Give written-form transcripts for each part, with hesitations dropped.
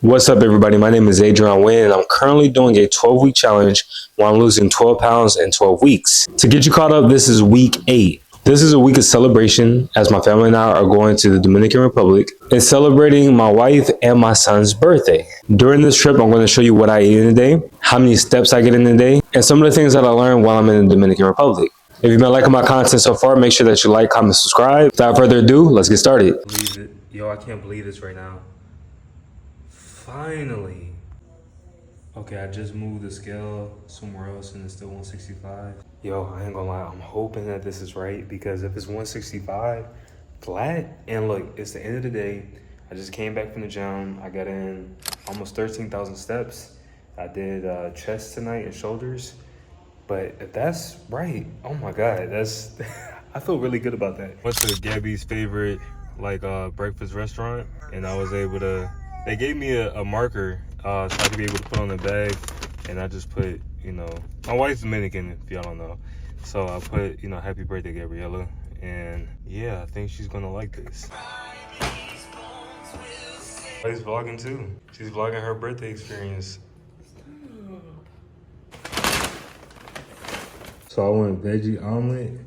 What's up, everybody? My name is Adrian Wynn, and I'm currently doing a 12-week challenge where I'm losing 12 pounds in 12 weeks. To get you caught up, this is week 8. This is a week of celebration as my family and I are going to the Dominican Republic and celebrating my wife and my son's birthday. During this trip, I'm going to show you what I eat in a day, how many steps I get in a day, and some of the things that I learned while I'm in the Dominican Republic. If you've been liking my content so far, make sure that you like, comment, subscribe. Without further ado, let's get started. Yo, I can't believe this right now. Finally. Okay, I just moved the scale somewhere else and it's still 165. Yo, I ain't gonna lie, I'm hoping that this is right because if it's 165 flat, and look, it's the end of the day. I just came back from the gym. I got in almost 13,000 steps. I did chest tonight and shoulders. But if that's right, oh my God, that's, I feel really good about that. Went to Gabby's favorite breakfast restaurant and I was able to, they gave me a marker so I could be able to put on the bag, and I just put, my wife's Dominican, if y'all don't know. So I put, happy birthday, Gabriella. And yeah, I think she's gonna like this. She's vlogging too. She's vlogging her birthday experience. So I went veggie omelet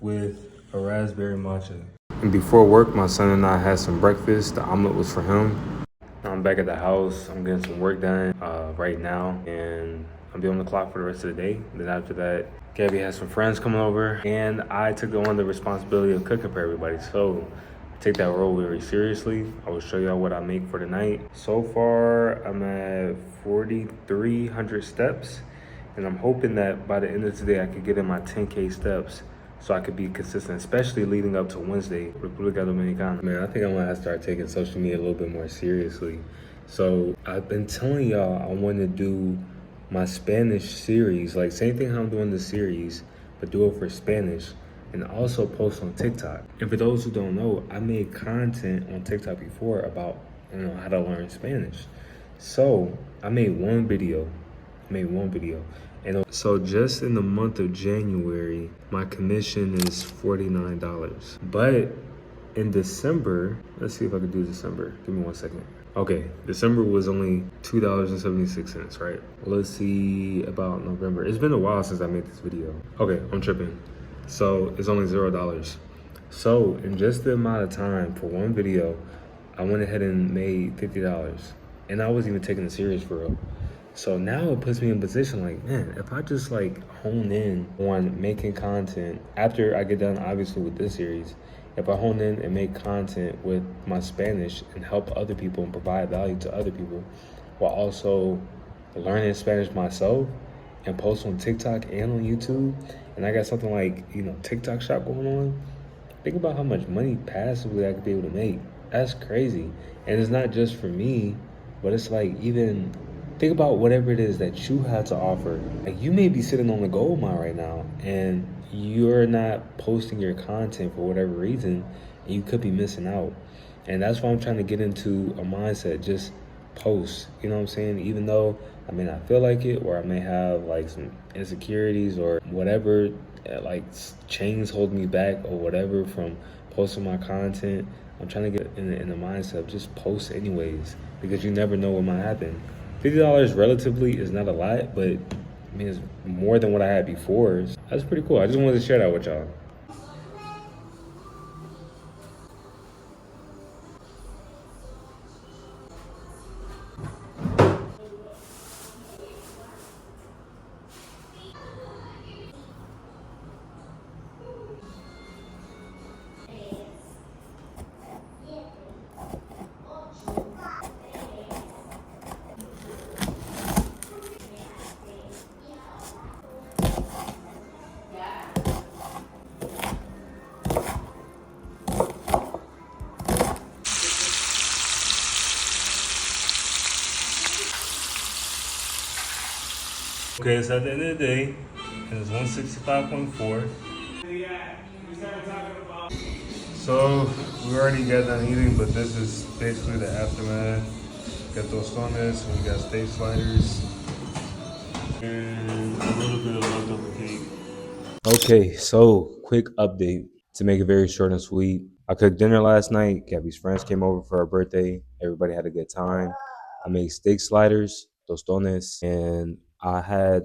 with a raspberry matcha. And before work, my son and I had some breakfast. The omelet was for him. I'm back at the house. I'm getting some work done right now, and I'll be on the clock for the rest of the day. Then after that, Gabby has some friends coming over, and I took on the responsibility of cooking for everybody. So I take that role very seriously. I will show y'all what I make for the night. So far, I'm at 4,300 steps, and I'm hoping that by the end of today, I could get in my 10K steps so I could be consistent, especially leading up to Wednesday, República Dominicana. Man, I think I'm gonna have to start taking social media a little bit more seriously. So I've been telling y'all I want to do my Spanish series, like same thing how I'm doing the series, but do it for Spanish, and also post on TikTok. And for those who don't know, I made content on TikTok before about how to learn Spanish. So I made one video. And so just in the month of January, my commission is $49. But in December, let's see if I can do December. Give me 1 second. Okay, December was only $2.76, right? Let's see about November. It's been a while since I made this video. Okay, I'm tripping. So it's only $0. So in just the amount of time for one video, I went ahead and made $50. And I wasn't even taking it serious for real. So now it puts me in a position like, man, if I just hone in on making content after I get done, obviously, with this series, if I hone in and make content with my Spanish and help other people and provide value to other people while also learning Spanish myself and post on TikTok and on YouTube, and I got something like, TikTok shop going on, think about how much money passively I could be able to make. That's crazy. And it's not just for me, but it's even... think about whatever it is that you have to offer. You may be sitting on the gold mine right now and you're not posting your content for whatever reason, and you could be missing out. And that's why I'm trying to get into a mindset, just post, you know what I'm saying? Even though I may not feel like it, or I may have some insecurities or whatever, chains hold me back or whatever from posting my content. I'm trying to get in the mindset of just post anyways, because you never know what might happen. $50 relatively is not a lot, but I mean, it's more than what I had before. That's pretty cool. I just wanted to share that with y'all. Okay, it's at the end of the day, and it's 165.4. So we already got done eating, but this is basically the aftermath. Got tostones, and we got steak sliders, and a little bit of leftover cake. Okay, so quick update to make it very short and sweet. I cooked dinner last night. Gabby's friends came over for her birthday. Everybody had a good time. I made steak sliders, tostones, and I had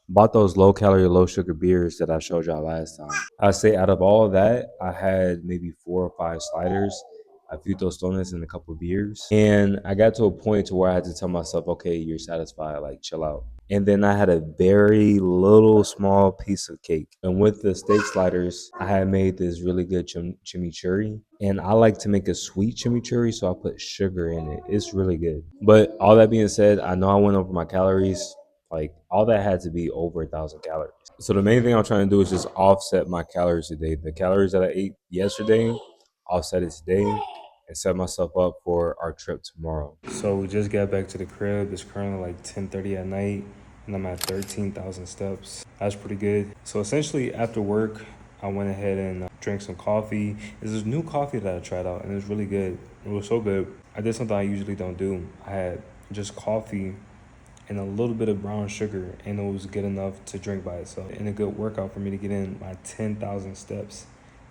bought those low calorie, low sugar beers that I showed y'all last time. I say out of all that, I had maybe 4 or 5 sliders, a few tostones, and a couple beers. And I got to a point to where I had to tell myself, okay, you're satisfied, like chill out. And then I had a very little small piece of cake. And with the steak sliders, I had made this really good chimichurri. And I like to make a sweet chimichurri, so I put sugar in it. It's really good. But all that being said, I know I went over my calories. Like all that had to be over 1,000 calories. So the main thing I'm trying to do is just offset my calories today. The calories that I ate yesterday, offset it today, and set myself up for our trip tomorrow. So we just got back to the crib. It's currently like 10:30 at night, and I'm at 13,000 steps. That's pretty good. So essentially, after work, I went ahead and drank some coffee. There's this new coffee that I tried out, and it's really good. It was so good. I did something I usually don't do. I had just coffee and a little bit of brown sugar, and it was good enough to drink by itself, and a good workout for me to get in my 10,000 steps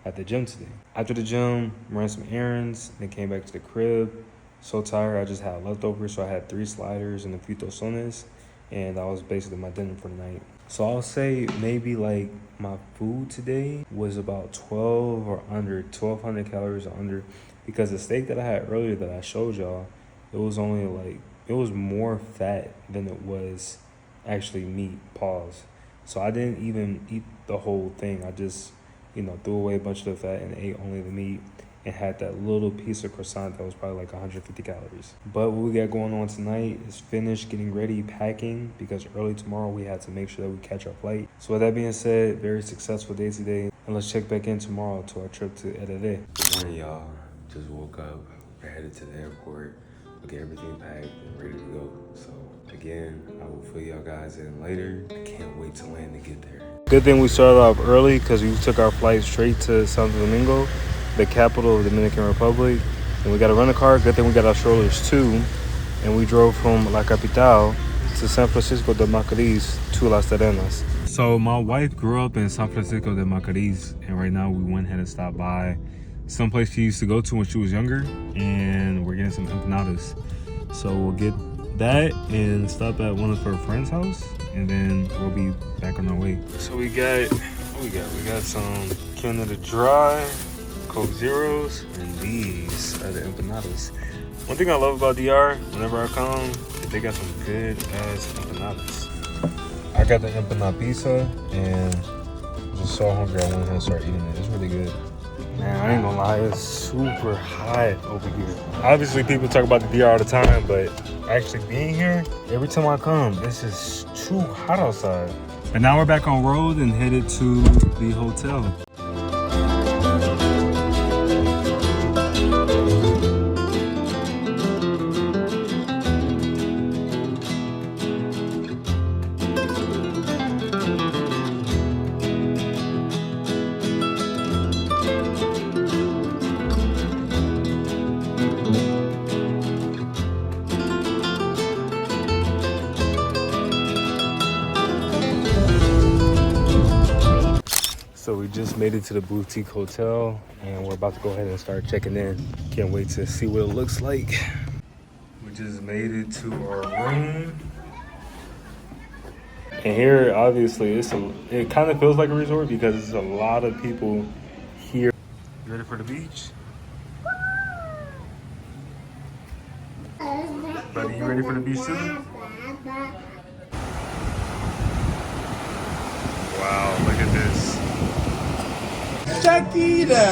at the gym today. After the gym, ran some errands, then came back to the crib. So tired, I just had leftovers, so I had 3 sliders and a few tostones, and that was basically my dinner for the night. So I'll say maybe like my food today was about 12 or under, 1,200 calories or under, because the steak that I had earlier that I showed y'all, it was only like, it was more fat than it was actually meat, pause. So I didn't even eat the whole thing. I just, threw away a bunch of the fat and ate only the meat and had that little piece of croissant that was probably like 150 calories. But what we got going on tonight is finish getting ready, packing, because early tomorrow we had to make sure that we catch our flight. So with that being said, very successful day today. And let's check back in tomorrow to our trip to Erede. Good morning, y'all. Just woke up. We're headed to the airport. We'll get everything packed and ready to go. So again, I will fill y'all guys in later. I can't wait to land and get there. Good thing we started off early because we took our flight straight to Santo Domingo, the capital of the Dominican Republic. And we got a rental car. Good thing we got our strollers too. And we drove from La Capital to San Francisco de Macorís to Las Terrenas. So my wife grew up in San Francisco de Macorís, and right now we went ahead and stopped by someplace she used to go to when she was younger, and we're getting some empanadas. So we'll get that and stop at one of her friend's house, and then we'll be back on our way. So we got, what we got? We got some Canada Dry, Coke Zeros, and these are the empanadas. One thing I love about DR, whenever I come, is they got some good ass empanadas. I got the empanada pizza, and I'm just so hungry I went ahead and started eating it. It's really good. Man, I ain't gonna lie, it's super hot over here. Obviously, people talk about the DR all the time, but actually being here, every time I come, it's just too hot outside. And now we're back on road and headed to the hotel. So we just made it to the boutique hotel, and we're about to go ahead and start checking in. Can't wait to see what it looks like. We just made it to our room. And here, obviously, it kind of feels like a resort because there's a lot of people here. You ready for the beach? Buddy, you ready for the beach too? Wow, look at this. Shakira,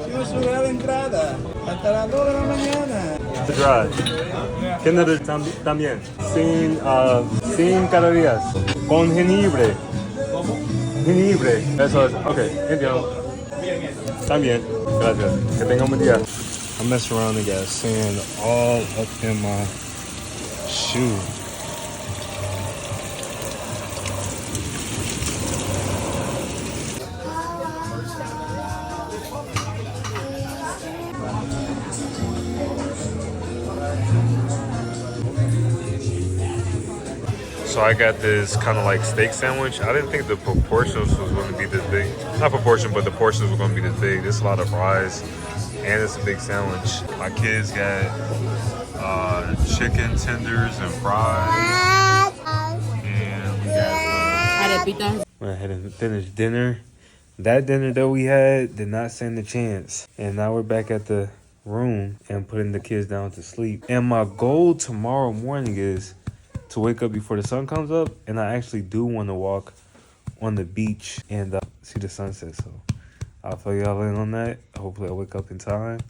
hicimos su gran entrada hasta las 2 de la mañana. Dry. Canada también. Sin calorías. Con jengibre. Jengibre. Eso es. Ok, entiendo. También. Gracias. Que tenga un buen día. I messed around and got sand all up in my shoe. So I got this kind of like steak sandwich. I didn't think the proportions was going to be this big. Not proportion, but the portions were going to be this big. There's a lot of fries, and it's a big sandwich. My kids got chicken tenders and fries. And we got went ahead and finished dinner. That dinner that we had did not stand a chance. And now we're back at the room and putting the kids down to sleep. And my goal tomorrow morning is to wake up before the sun comes up. And I actually do want to walk on the beach and see the sunset. So I'll fill y'all in on that. Hopefully I'll wake up in time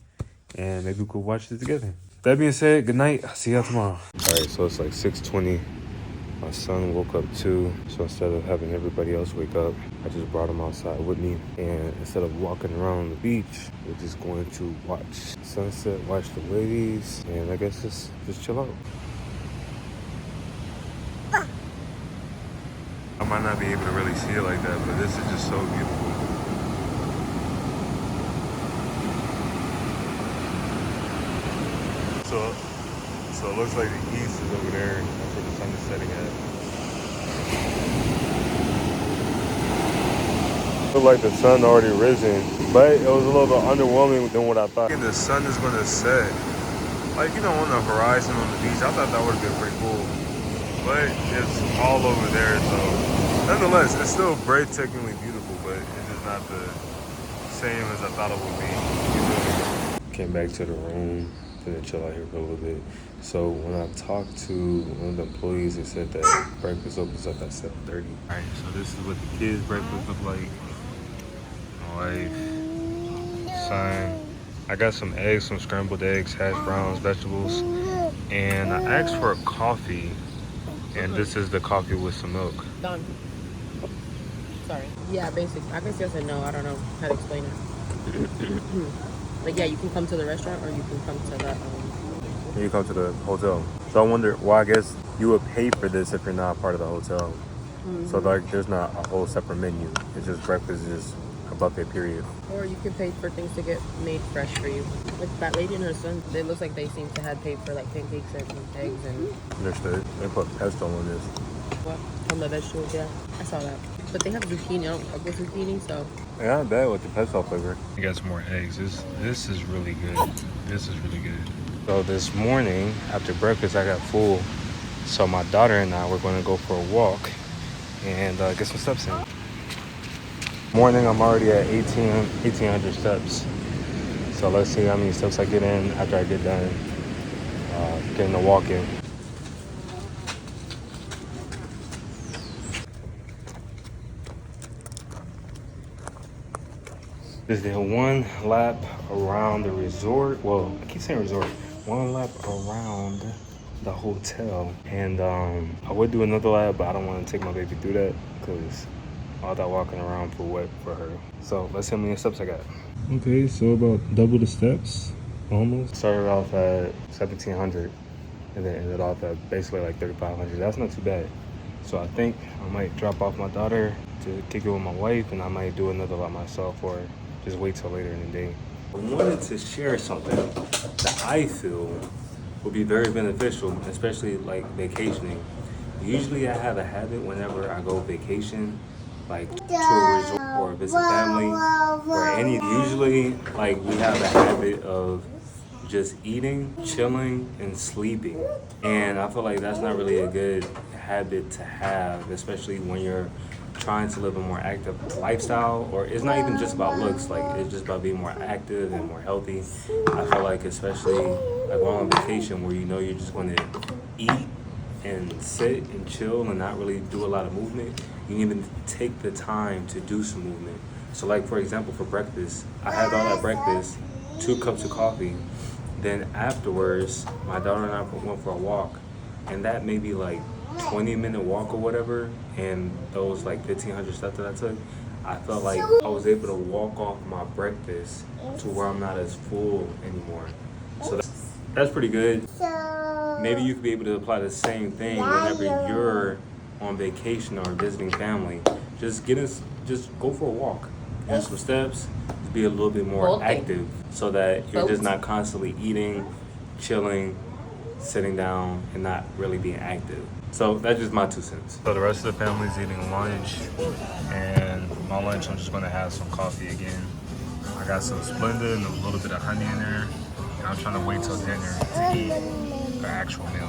and maybe we could watch it together. That being said, good night. I'll see y'all tomorrow. All right, so it's like 6:20. My son woke up too, so instead of having everybody else wake up, I just brought him outside with me. And instead of walking around the beach, we're just going to watch the sunset, watch the waves, and I guess just chill out. I might not be able to really see it like that, but this is just so beautiful. So it looks like the east is over there. That's where the sun is setting at. Looked like the sun already risen, but it was a little bit underwhelming than what I thought. And the sun is going to set, like, you know, on the horizon on the beach. I thought that would have been pretty cool, but it's all over there. So nonetheless, it's still breathtakingly beautiful, but it's just not the same as I thought it would be. Came back to the room. Gonna chill out here for a little bit. So when I talked to one of the employees, they said that breakfast opens up at 7:30. All right, so this is what the kids' breakfast look like. My wife, son. I got some eggs, some scrambled eggs, hash browns, vegetables, and I asked for a coffee, and this is the coffee with some milk. Done. Sorry. Yeah, basic. I guess yes and no. I don't know how to explain it. Like, yeah, you can come to the restaurant or you can come to the You come to the hotel. So I wonder, well, I guess you would pay for this if you're not part of the hotel. Mm-hmm. So like, there's not a whole separate menu. It's just breakfast is just a buffet, period. Or you can pay for things to get made fresh for you. Like that lady and her son, they look like they seem to have paid for like pancakes and eggs and... Understood. They put pesto on this. What? On the vegetables, yeah. I saw that. But they have zucchini. I don't fuck with zucchini, so... Yeah, not bad with the pesto flavor. I got some more eggs. This is really good. This is really good. So this morning, after breakfast, I got full. So my daughter and I were going to go for a walk and get some steps in. Morning, I'm already at 1,800 steps. So let's see how many steps I get in after I get done getting the walk in. This is one lap around the resort. Well, I keep saying resort. One lap around the hotel. And I would do another lap, but I don't want to take my baby through that because all that walking around for wet for her. So let's see how many steps I got. Okay, so about double the steps, almost. Started off at 1,700 and then ended off at basically like 3,500. That's not too bad. So I think I might drop off my daughter to kick it with my wife, and I might do another lap myself or just wait till later in the day. I wanted to share something that I feel would be very beneficial, especially like vacationing. Usually I have a habit whenever I go vacation, like to a resort or visit family or any. Usually like we have a habit of just eating, chilling, and sleeping. And I feel like that's not really a good habit to have, especially when you're trying to live a more active lifestyle. Or it's not even just about looks, like it's just about being more active and more healthy. I feel like especially like while on vacation where you know you're just going to eat and sit and chill and not really do a lot of movement, you can even take the time to do some movement. So like for example, for breakfast, I had all that breakfast, 2 cups of coffee. Then afterwards, my daughter and I went for a walk, and that may be like 20-minute walk or whatever, and those like 1,500 steps that I took, I felt like I was able to walk off my breakfast to where I'm not as full anymore. So that's pretty good. Maybe you could be able to apply the same thing whenever you're on vacation or visiting family. Just go for a walk, get some steps, be a little bit more active so that you're just not constantly eating, chilling, sitting down, and not really being active. So that's just my 2 cents. So the rest of the family's eating lunch, and my lunch I'm just gonna have some coffee again. I got some Splenda and a little bit of honey in there, and I'm trying to wait till dinner to eat. an actual meal.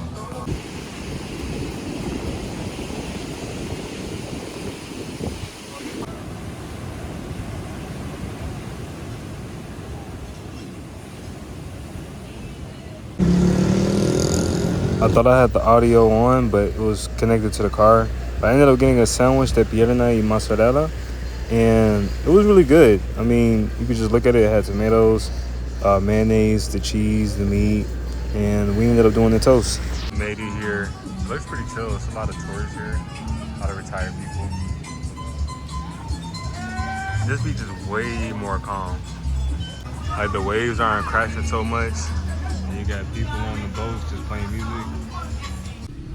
I thought I had the audio on, but it was connected to the car. But I ended up getting a sandwich de pierna y mozzarella, and it was really good. I mean, you could just look at it. It had tomatoes, mayonnaise, the cheese, the meat, and we ended up doing the toast. Made it here. It looks pretty chill. There's a lot of tourists here, a lot of retired people. This beach is way more calm. Like the waves aren't crashing so much. And you got people on the boats just playing music.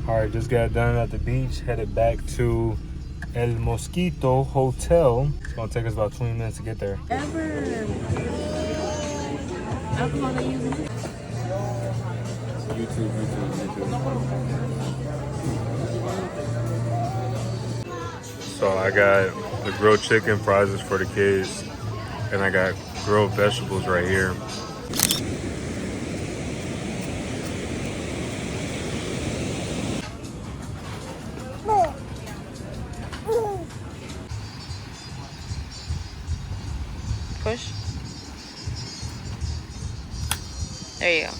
All right, just got done at the beach, headed back to El Mosquito Hotel. It's gonna take us about 20 minutes to get there. Alcohol they use. YouTube. So I got the grilled chicken, fries is for the kids, and I got grilled vegetables right here. Push. There you go.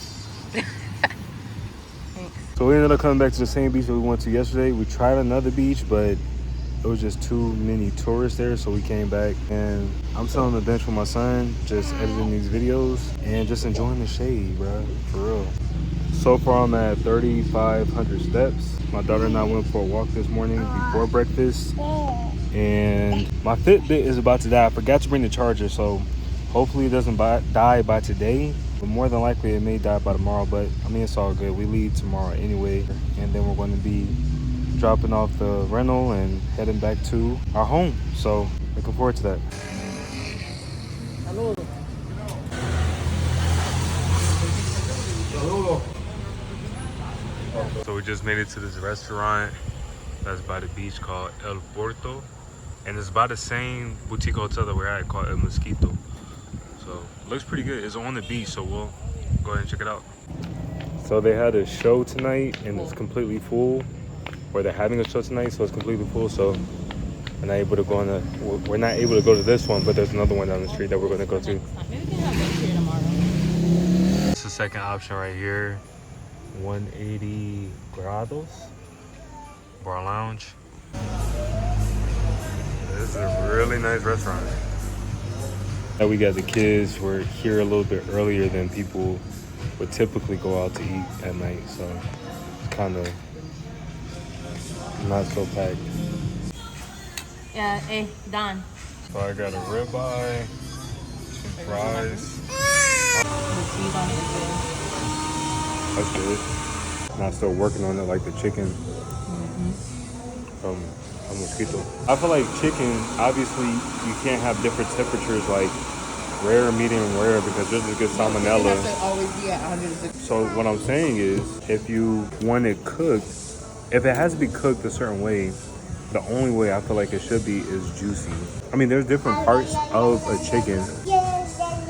Thanks. So we ended up coming back to the same beach that we went to yesterday. We tried another beach, but it was just too many tourists there, so we came back. And I'm sitting on the bench with my son, just editing these videos and just enjoying the shade, bro, for real. So far, I'm at 3,500 steps. My daughter and I went for a walk this morning before breakfast. And my Fitbit is about to die. I forgot to bring the charger, so hopefully it doesn't die by today. But more than likely, it may die by tomorrow. But, I mean, it's all good. We leave tomorrow anyway. And then we're going to be dropping off the rental and heading back to our home. So, looking forward to that. So we just made it to this restaurant that's by the beach called El Porto, and it's by the same boutique hotel that we're at called El Mosquito. So it looks pretty good. It's on the beach, so we'll go ahead and check it out. So they had a show tonight and it's completely full, or they're having a show tonight, so it's completely full. So we're not able to go to this one, but there's another one down the street that we're going to go to. Maybe we can have this here tomorrow. It's the second option right here. 180 grados bar lounge. This is a really nice restaurant. Now we got the kids. We're here a little bit earlier than people would typically go out to eat at night, so it's kind of not so packed. Yeah, hey, Don. So I got a ribeye, some fries. The cheese on it is good. That's good. And I'm still working on it, like the chicken from a Mosquito. I feel like chicken, obviously, you can't have different temperatures, like rare, medium, rare, because there's a good salmonella. It has to always be at 160. So what I'm saying is, if you want it cooked, if it has to be cooked a certain way, the only way I feel like it should be is juicy. I mean, there's different parts of a chicken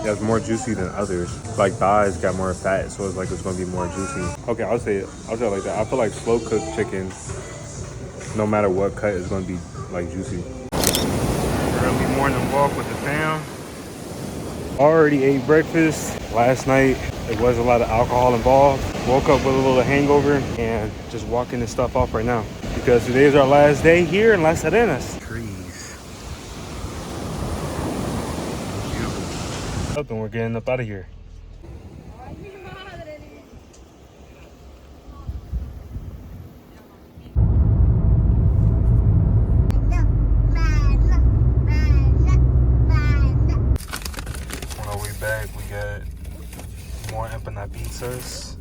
that's more juicy than others. Like thighs got more fat, so it's like it's gonna be more juicy. Okay, I'll say it like that. I feel like slow cooked chicken, no matter what cut, is gonna be like juicy. Early morning walk with the fam. Already ate breakfast. Last night, there was a lot of alcohol involved. Woke up with a little hangover and just walking this stuff off right now. Because today is our last day here in Las Arenas. Trees. Beautiful. Up and we're getting up out of here. On our way back, we got more empanada pizzas.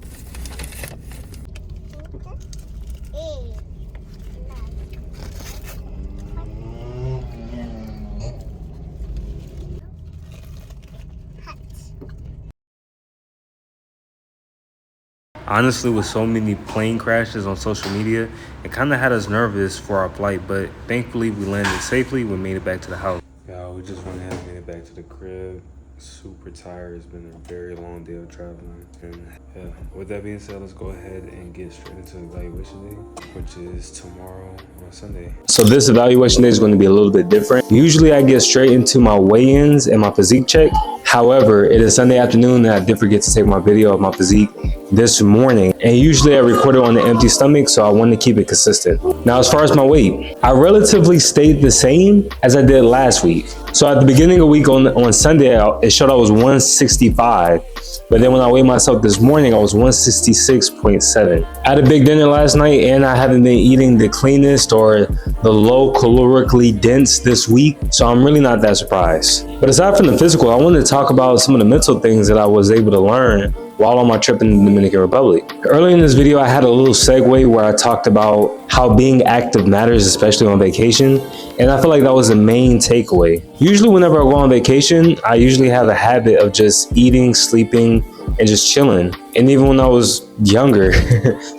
Honestly, with so many plane crashes on social media, it kind of had us nervous for our flight, but thankfully we landed safely. We made it back to the house. Yeah, we just went ahead and made it back to the crib. super tired. It's been a very long day of traveling. And yeah, with that being said, let's go ahead and get straight into the evaluation day, which is tomorrow on Sunday. So this evaluation day is going to be a little bit different. Usually I get straight into my weigh-ins and my physique check. However, it is Sunday afternoon and I did forget to take my video of my physique this morning. And usually I record it on an empty stomach, so I want to keep it consistent. Now, as far as my weight, I relatively stayed the same as I did last week. So at the beginning of the week on Sunday, it showed I was 165. But then when I weighed myself this morning, I was 166.7. I had a big dinner last night and I haven't been eating the cleanest or the low calorically dense this week. So I'm really not that surprised. But aside from the physical, I wanted to talk about some of the mental things that I was able to learn while on my trip in the Dominican Republic. Earlier in this video, I had a little segue where I talked about how being active matters, especially on vacation. And I feel like that was the main takeaway. Usually whenever I go on vacation, I usually have a habit of just eating, sleeping, and just chilling. And even when I was younger,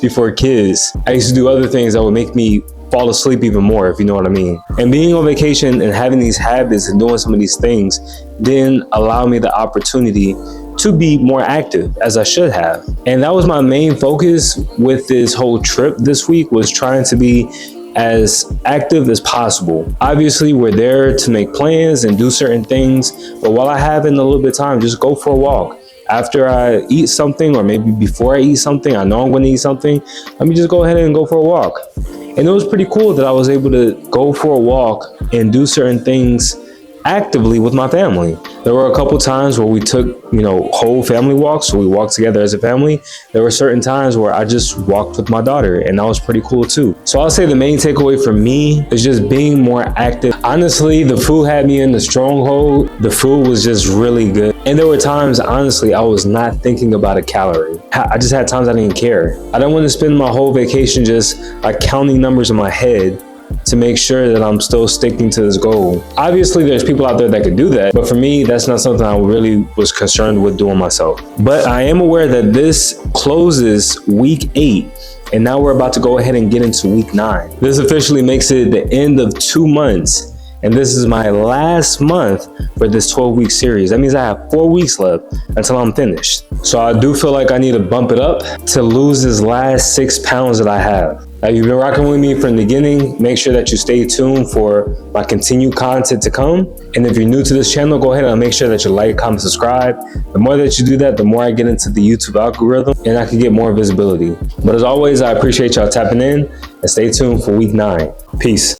before kids, I used to do other things that would make me fall asleep even more, if you know what I mean. And being on vacation and having these habits and doing some of these things didn't allow me the opportunity to be more active as I should have. And that was my main focus with this whole trip this week, was trying to be as active as possible. Obviously, we're there to make plans and do certain things, but while I have in a little bit of time, just go for a walk. After I eat something, or maybe before I eat something, I know I'm gonna eat something, let me just go ahead and go for a walk. And it was pretty cool that I was able to go for a walk and do certain things actively with my family. There were a couple times where we took, whole family walks, so we walked together as a family. There were certain times where I just walked with my daughter, and that was pretty cool too. So I'll say the main takeaway for me is just being more active. Honestly, the food had me in the stronghold. The food was just really good. And there were times, honestly, I was not thinking about a calorie. I just had times I didn't care. I didn't want to spend my whole vacation just like counting numbers in my head to make sure that I'm still sticking to this goal. Obviously, there's people out there that could do that, but for me, that's not something I really was concerned with doing myself. But I am aware that this closes week 8, and now we're about to go ahead and get into week 9. This officially makes it the end of 2 months, and this is my last month for this 12-week series. That means I have 4 weeks left until I'm finished. So I do feel like I need to bump it up to lose this last 6 pounds that I have. Now, you've been rocking with me from the beginning. Make sure that you stay tuned for my continued content to come. And if you're new to this channel, go ahead and make sure that you like, comment, subscribe. The more that you do that, the more I get into the YouTube algorithm and I can get more visibility. But as always, I appreciate y'all tapping in, and stay tuned for week 9. Peace.